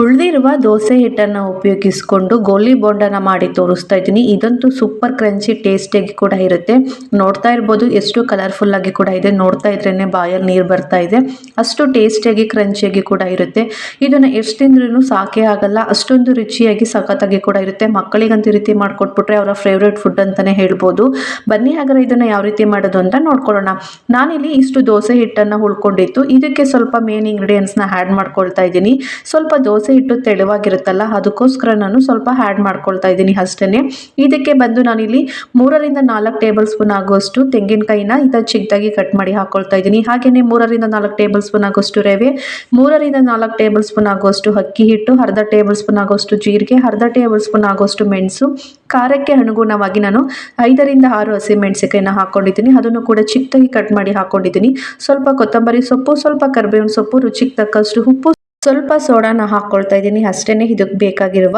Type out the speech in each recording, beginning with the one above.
ಉಳಿದಿರುವ ದೋಸೆ ಹಿಟ್ಟನ್ನು ಉಪಯೋಗಿಸಿಕೊಂಡು ಗೋಲಿ ಬೋಂಡನ ಮಾಡಿ ತೋರಿಸ್ತಾ ಇದ್ದೀನಿ. ಇದಂತೂ ಸೂಪರ್ ಕ್ರಂಚಿ ಟೇಸ್ಟಿಯಾಗಿ ಕೂಡ ಇರುತ್ತೆ. ನೋಡ್ತಾ ಇರ್ಬೋದು ಎಷ್ಟು ಕಲರ್ಫುಲ್ ಆಗಿ ಕೂಡ ಇದೆ. ನೋಡ್ತಾ ಇದ್ರೇನೆ ಬಾಯಲ್ಲಿ ನೀರು ಬರ್ತಾ ಇದೆ. ಅಷ್ಟು ಟೇಸ್ಟಿಯಾಗಿ ಕ್ರಂಚಿಯಾಗಿ ಕೂಡ ಇರುತ್ತೆ. ಇದನ್ನ ಎಷ್ಟು ತಿಂದ್ರೂ ಸಾಕೆ ಆಗಲ್ಲ, ಅಷ್ಟೊಂದು ರುಚಿಯಾಗಿ ಸಖತ್ತಾಗಿ ಕೂಡ ಇರುತ್ತೆ. ಮಕ್ಕಳಿಗಂತೂ ಈ ರೀತಿ ಮಾಡಿಕೊಟ್ಬಿಟ್ರೆ ಅವರ ಫೇವ್ರೇಟ್ ಫುಡ್ ಅಂತಾನೆ ಹೇಳ್ಬೋದು. ಬನ್ನಿ ಹಾಗಾದ್ರೆ ಇದನ್ನ ಯಾವ ರೀತಿ ಮಾಡೋದು ಅಂತ ನೋಡ್ಕೊಳ್ಳೋಣ. ನಾನಿಲ್ಲಿ ಇಷ್ಟು ದೋಸೆ ಹಿಟ್ಟನ್ನು ಉಳ್ಕೊಂಡಿತ್ತು. ಇದಕ್ಕೆ ಸ್ವಲ್ಪ ಮೇನ್ ಇಂಗ್ರೀಡಿಯೆಂಟ್ಸ್ನ ಆ್ಯಡ್ ಮಾಡ್ಕೊಳ್ತಾ ಇದ್ದೀನಿ. ಸ್ವಲ್ಪ ದೋಸೆ ಹಿಟ್ಟು ತೆಳುವಾಗಿರುತ್ತಲ್ಲ, ಅದಕ್ಕೋಸ್ಕರ ನಾನು ಸ್ವಲ್ಪ ಆ್ಯಡ್ ಮಾಡ್ಕೊಳ್ತಾ ಇದ್ದೀನಿ ಅಷ್ಟೇ. ಇದಕ್ಕೆ ಬಂದು ನಾನಿಲ್ಲಿ 3ರಿಂದ 4 ಟೇಬಲ್ ಸ್ಪೂನ್ ಆಗುವಷ್ಟು ತೆಂಗಿನಕಾಯಿನ ಚಿಕ್ಕದಾಗಿ ಕಟ್ ಮಾಡಿ ಹಾಕೊಳ್ತಾ ಇದ್ದೀನಿ. ಹಾಗೆಯೇ 3ರಿಂದ 4 ಟೇಬಲ್ ಸ್ಪೂನ್ ಆಗುವಷ್ಟು ರವೆ, 3ರಿಂದ 4 ಟೇಬಲ್ ಸ್ಪೂನ್ ಆಗುವಷ್ಟು ಅಕ್ಕಿ ಹಿಟ್ಟು, ಅರ್ಧ ಟೇಬಲ್ ಸ್ಪೂನ್ ಆಗುವಷ್ಟು ಜೀರಿಗೆ, ಅರ್ಧ ಟೇಬಲ್ ಸ್ಪೂನ್ ಆಗುವಷ್ಟು ಮೆಣಸು, ಖಾರಕ್ಕೆ ಅನುಗುಣವಾಗಿ ನಾನು 5ರಿಂದ 6 ಹಸಿಮೆಣಸಿಕಾಯಿನ ಹಾಕೊಂಡಿದ್ದೀನಿ. ಅದನ್ನು ಕೂಡ ಚಿಕ್ಕದಾಗಿ ಕಟ್ ಮಾಡಿ ಹಾಕೊಂಡಿದ್ದೀನಿ. ಸ್ವಲ್ಪ ಕೊತ್ತಂಬರಿ ಸೊಪ್ಪು, ಸ್ವಲ್ಪ ಕರಿಬೇವಿನ ಸೊಪ್ಪು, ರುಚಿಗೆ ತಕ್ಕಷ್ಟು ಉಪ್ಪು, ಸ್ವಲ್ಪ ಸೋಡಾನ ಹಾಕ್ಕೊಳ್ತಾ ಇದ್ದೀನಿ ಅಷ್ಟೇ. ಇದಕ್ಕೆ ಬೇಕಾಗಿರುವ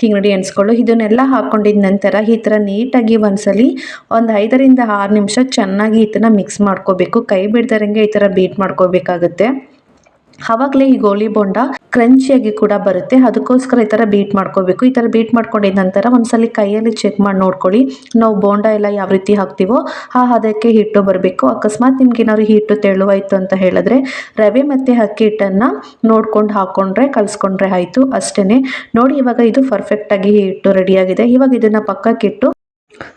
ಇಂಗ್ರೀಡಿಯೆಂಟ್ಸ್ಗಳು ಇದನ್ನೆಲ್ಲ ಹಾಕ್ಕೊಂಡಿದ ನಂತರ ಈ ಥರ ನೀಟಾಗಿ ಒಂದ್ಸಲಿ ಒಂದು 5ರಿಂದ 6 ನಿಮಿಷ ಚೆನ್ನಾಗಿ ಇದನ್ನು ಮಿಕ್ಸ್ ಮಾಡ್ಕೋಬೇಕು. ಕೈ ಬಿಡ್ದಾರಂಗೆ ಈ ಥರ ಬೀಟ್ ಮಾಡ್ಕೋಬೇಕಾಗುತ್ತೆ. ಆವಾಗಲೇ ಈ ಗೋಲಿ ಬೋಂಡ ಕ್ರಂಚಿಯಾಗಿ ಕೂಡ ಬರುತ್ತೆ. ಅದಕ್ಕೋಸ್ಕರ ಈ ಥರ ಬೀಟ್ ಮಾಡ್ಕೋಬೇಕು. ಈ ಥರ ಬೀಟ್ ಮಾಡ್ಕೊಂಡಿದ ನಂತರ ಒಂದ್ಸಲಿ ಕೈಯಲ್ಲಿ ಚೆಕ್ ಮಾಡಿ ನೋಡ್ಕೊಳ್ಳಿ. ನಾವು ಬೋಂಡ ಎಲ್ಲ ಯಾವ ರೀತಿ ಹಾಕ್ತೀವೋ ಅದಕ್ಕೆ ಹಿಟ್ಟು ಬರಬೇಕು. ಅಕಸ್ಮಾತ್ ನಿಮ್ಗೆ ಏನಾದ್ರು ಹಿಟ್ಟು ತೆಳುವಾಯಿತು ಅಂತ ಹೇಳಿದ್ರೆ ರವೆ ಮತ್ತು ಅಕ್ಕಿ ಹಿಟ್ಟನ್ನು ನೋಡ್ಕೊಂಡು ಹಾಕ್ಕೊಂಡ್ರೆ ಕಲಿಸ್ಕೊಂಡ್ರೆ ಆಯಿತು ಅಷ್ಟೇ. ನೋಡಿ ಇವಾಗ ಇದು ಪರ್ಫೆಕ್ಟಾಗಿ ಹಿಟ್ಟು ರೆಡಿಯಾಗಿದೆ. ಇವಾಗ ಇದನ್ನು ಪಕ್ಕಕ್ಕಿಟ್ಟು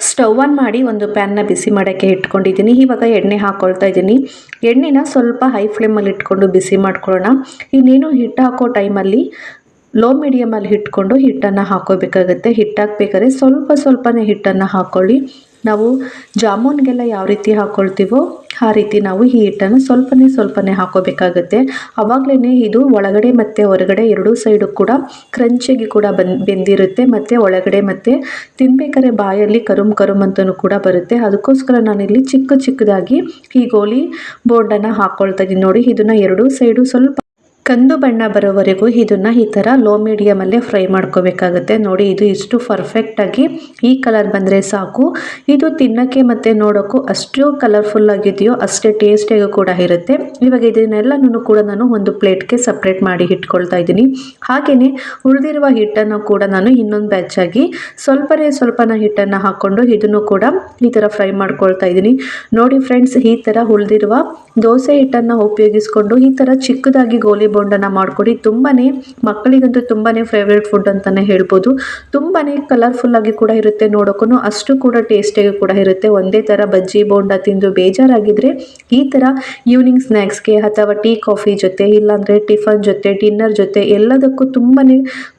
ಸ್ಟವ್ ಆನ್ ಮಾಡಿ ಒಂದು ಪ್ಯಾನ್ನ ಬಿಸಿ ಮಾಡೋಕ್ಕೆ ಇಟ್ಕೊಂಡಿದ್ದೀನಿ. ಇವಾಗ ಎಣ್ಣೆ ಹಾಕ್ಕೊಳ್ತಾ ಇದ್ದೀನಿ. ಎಣ್ಣೆನ ಸ್ವಲ್ಪ ಹೈ ಫ್ಲೇಮಲ್ಲಿ ಇಟ್ಕೊಂಡು ಬಿಸಿ ಮಾಡ್ಕೊಳ್ಳೋಣ. ಇನ್ನೇನು ಹಿಟ್ಟು ಹಾಕೋ ಟೈಮಲ್ಲಿ ಲೋ ಮೀಡಿಯಮಲ್ಲಿ ಇಟ್ಕೊಂಡು ಹಿಟ್ಟನ್ನು ಹಾಕೋಬೇಕಾಗುತ್ತೆ. ಹಿಟ್ಟು ಹಾಕ್ಬೇಕಾದ್ರೆ ಸ್ವಲ್ಪನೇ ಹಿಟ್ಟನ್ನು ಹಾಕ್ಕೊಳ್ಳಿ. ನಾವು ಜಾಮೂನ್ಗೆಲ್ಲ ಯಾವ ರೀತಿ ಹಾಕ್ಕೊಳ್ತೀವೋ ಆ ರೀತಿ ನಾವು ಈ ಹಿಟ್ಟನ್ನು ಸ್ವಲ್ಪನೇ ಹಾಕೋಬೇಕಾಗುತ್ತೆ. ಆವಾಗಲೇ ಇದು ಒಳಗಡೆ ಮತ್ತು ಹೊರಗಡೆ ಎರಡೂ ಸೈಡು ಕೂಡ ಕ್ರಂಚಿಯಾಗಿ ಕೂಡ ಬೆಂದಿರುತ್ತೆ. ಮತ್ತು ಒಳಗಡೆ ಮತ್ತು ತಿನ್ಬೇಕಾದ್ರೆ ಬಾಯಲ್ಲಿ ಕರುಮ್ ಅಂತಲೂ ಕೂಡ ಬರುತ್ತೆ. ಅದಕ್ಕೋಸ್ಕರ ನಾನಿಲ್ಲಿ ಚಿಕ್ಕದಾಗಿ ಈ ಗೋಲಿ ಬೋಂಡನ್ನು ಹಾಕ್ಕೊಳ್ತಾ ಇದ್ದೀನಿ. ನೋಡಿ ಇದನ್ನು ಎರಡೂ ಸೈಡು ಸ್ವಲ್ಪ ಕಂದು ಬಣ್ಣ ಬರೋವರೆಗೂ ಇದನ್ನು ಈ ಥರ ಲೋ ಮೀಡಿಯಮಲ್ಲೇ ಫ್ರೈ ಮಾಡ್ಕೋಬೇಕಾಗುತ್ತೆ. ನೋಡಿ ಇದು ಇಷ್ಟು ಪರ್ಫೆಕ್ಟಾಗಿ ಈ ಕಲರ್ ಬಂದರೆ ಸಾಕು. ಇದು ತಿನ್ನೋಕ್ಕೆ ಮತ್ತು ನೋಡೋಕ್ಕೂ ಅಷ್ಟು ಕಲರ್ಫುಲ್ ಆಗಿದೆಯೋ ಅಷ್ಟೇ ಟೇಸ್ಟಿಯಾಗೂ ಕೂಡ ಇರುತ್ತೆ. ಇವಾಗ ಇದನ್ನೆಲ್ಲನೂ ಕೂಡ ನಾನು ಒಂದು ಪ್ಲೇಟ್ಗೆ ಸಪ್ರೇಟ್ ಮಾಡಿ ಇಟ್ಕೊಳ್ತಾ ಇದ್ದೀನಿ. ಹಾಗೆಯೇ ಉಳಿದಿರುವ ಹಿಟ್ಟನ್ನು ಕೂಡ ನಾನು ಇನ್ನೊಂದು ಬ್ಯಾಚಾಗಿ ಸ್ವಲ್ಪನೇ ಹಿಟ್ಟನ್ನು ಹಾಕ್ಕೊಂಡು ಇದನ್ನು ಕೂಡ ಈ ಥರ ಫ್ರೈ ಮಾಡ್ಕೊಳ್ತಾ ಇದ್ದೀನಿ. ನೋಡಿ ಫ್ರೆಂಡ್ಸ್, ಈ ಥರ ಉಳಿದಿರುವ ದೋಸೆ ಹಿಟ್ಟನ್ನು ಉಪಯೋಗಿಸ್ಕೊಂಡು ಈ ಥರ ಚಿಕ್ಕದಾಗಿ ಗೋಲಿ ಬೋಂಡನ ಮಾಡಿಕೊಡಿ. ಮಕ್ಕಳಿಗಂತೂ ತುಂಬಾ ಫೇವ್ರೇಟ್ ಫುಡ್ ಅಂತಲೇ ಹೇಳ್ಬೋದು. ತುಂಬಾ ಕಲರ್ಫುಲ್ ಆಗಿ ಕೂಡ ಇರುತ್ತೆ. ನೋಡೋಕ್ಕೂ ಅಷ್ಟು ಕೂಡ ಟೇಸ್ಟಿಯಾಗಿ ಕೂಡ ಇರುತ್ತೆ. ಒಂದೇ ಥರ ಬಜ್ಜಿ ಬೋಂಡ ತಿಂದು ಬೇಜಾರಾಗಿದ್ದರೆ ಈ ಥರ ಈವ್ನಿಂಗ್ ಸ್ನ್ಯಾಕ್ಸ್ಗೆ ಅಥವಾ ಟೀ ಕಾಫಿ ಜೊತೆ, ಇಲ್ಲಾಂದರೆ ಟಿಫನ್ ಜೊತೆ, ಡಿನ್ನರ್ ಜೊತೆ ಎಲ್ಲದಕ್ಕೂ ತುಂಬಾ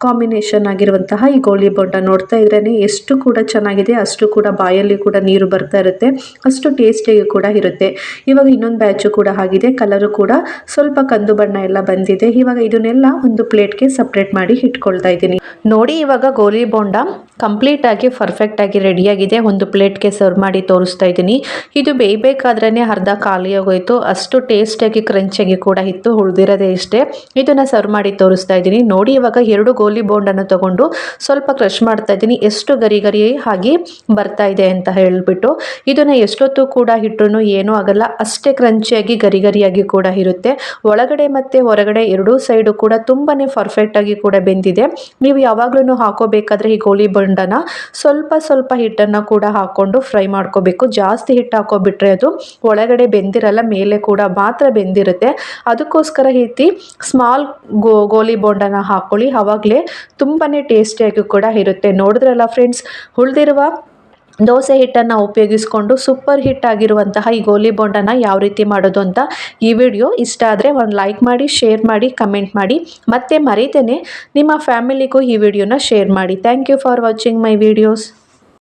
ಕಾಂಬಿನೇಷನ್ ಆಗಿರುವಂತಹ ಈ ಗೋಲಿ ಬೋಂಡ ನೋಡ್ತಾ ಇದ್ರೇ ಎಷ್ಟು ಕೂಡ ಚೆನ್ನಾಗಿದೆ, ಅಷ್ಟು ಕೂಡ ಬಾಯಲ್ಲಿ ಕೂಡ ನೀರು ಬರ್ತಾ ಇರುತ್ತೆ. ಅಷ್ಟು ಟೇಸ್ಟಿಯಾಗಿ ಕೂಡ ಇರುತ್ತೆ. ಇವಾಗ ಇನ್ನೊಂದು ಬ್ಯಾಚು ಕೂಡ ಆಗಿದೆ. ಕಲರು ಕೂಡ ಸ್ವಲ್ಪ ಕಂದು ಬಣ್ಣ ಎಲ್ಲ ಬಂದಿದೆ. ಇವಾಗ ಇದನ್ನೆಲ್ಲ ಒಂದು ಪ್ಲೇಟ್ಗೆ ಸಪ್ರೇಟ್ ಮಾಡಿ ಇಟ್ಕೊಳ್ತಾ ಇದ್ದೀನಿ. ನೋಡಿ ಇವಾಗ ಗೋಲಿ ಬೋಂಡ ಕಂಪ್ಲೀಟ್ ಆಗಿ ಪರ್ಫೆಕ್ಟ್ ಆಗಿ ರೆಡಿಯಾಗಿದೆ. ಒಂದು ಪ್ಲೇಟ್ಗೆ ಸರ್ವ್ ಮಾಡಿ ತೋರಿಸ್ತಾ ಇದ್ದೀನಿ. ಇದು ಬೇಯಬೇಕಾದ್ರೇ ಅರ್ಧ ಖಾಲಿ ಆಗೋಯ್ತು. ಅಷ್ಟು ಟೇಸ್ಟಿಯಾಗಿ ಕ್ರಂಚಿಯಾಗಿ ಕೂಡ ಇತ್ತು. ಉಳಿದಿರೋದೇ ಇಷ್ಟೇ. ಇದನ್ನು ಸರ್ವ್ ಮಾಡಿ ತೋರಿಸ್ತಾ ಇದ್ದೀನಿ. ನೋಡಿ ಇವಾಗ 2 ಗೋಲಿ ಬೋಂಡನ್ನು ತಗೊಂಡು ಸ್ವಲ್ಪ ಕ್ರಶ್ ಮಾಡ್ತಾ ಇದ್ದೀನಿ. ಎಷ್ಟು ಗರಿ ಆಗಿ ಬರ್ತಾ ಇದೆ ಅಂತ ಹೇಳ್ಬಿಟ್ಟು ಇದನ್ನು ಎಷ್ಟೊತ್ತು ಕೂಡ ಇಟ್ಟರು ಏನೂ ಆಗಲ್ಲ. ಅಷ್ಟೇ ಕ್ರಂಚಿಯಾಗಿ ಗರಿಯಾಗಿ ಕೂಡ ಇರುತ್ತೆ. ಒಳಗಡೆ ಮತ್ತು ಹೊರಗಡೆ ಎರಡೂ ಸೈಡು ಕೂಡ ತುಂಬಾ ಪರ್ಫೆಕ್ಟಾಗಿ ಕೂಡ ಬೆಂದಿದೆ. ನೀವು ಯಾವಾಗಲೂ ಹಾಕೋಬೇಕಾದ್ರೆ ಈ ಗೋಲಿ ಬೋಂಡನ ಸ್ವಲ್ಪ ಹಿಟ್ಟನ್ನು ಕೂಡ ಹಾಕ್ಕೊಂಡು ಫ್ರೈ ಮಾಡ್ಕೋಬೇಕು. ಜಾಸ್ತಿ ಹಿಟ್ಟು ಹಾಕೋಬಿಟ್ರೆ ಅದು ಒಳಗಡೆ ಬೆಂದಿರಲ್ಲ, ಮೇಲೆ ಕೂಡ ಮಾತ್ರ ಬೆಂದಿರುತ್ತೆ. ಅದಕ್ಕೋಸ್ಕರ ರೀತಿ ಸ್ಮಾಲ್ ಗೋಲಿ ಬೋಂಡನ ಹಾಕ್ಕೊಳ್ಳಿ. ಆವಾಗಲೇ ತುಂಬಾ ಟೇಸ್ಟಿಯಾಗಿ ಕೂಡ ಇರುತ್ತೆ. ನೋಡಿದ್ರಲ್ಲ ಫ್ರೆಂಡ್ಸ್, ಉಳಿದಿರುವ ದೋಸೆ ಹಿಟ್ಟನ್ನು ಉಪಯೋಗಿಸ್ಕೊಂಡು ಸೂಪರ್ ಹಿಟ್ ಆಗಿರುವಂತಹ ಈ ಗೋಲಿ ಬೋಂಡನ ಯಾವ ರೀತಿ ಮಾಡೋದು ಅಂತ. ಈ ವಿಡಿಯೋ ಇಷ್ಟ ಆದರೆ ಒಂದು ಲೈಕ್ ಮಾಡಿ, ಶೇರ್ ಮಾಡಿ, ಕಮೆಂಟ್ ಮಾಡಿ. ಮತ್ತೆ ಮರೀದೇನೆ ನಿಮ್ಮ ಫ್ಯಾಮಿಲಿಗೂ ಈ ವಿಡಿಯೋನ ಶೇರ್ ಮಾಡಿ. Thank you for watching my videos.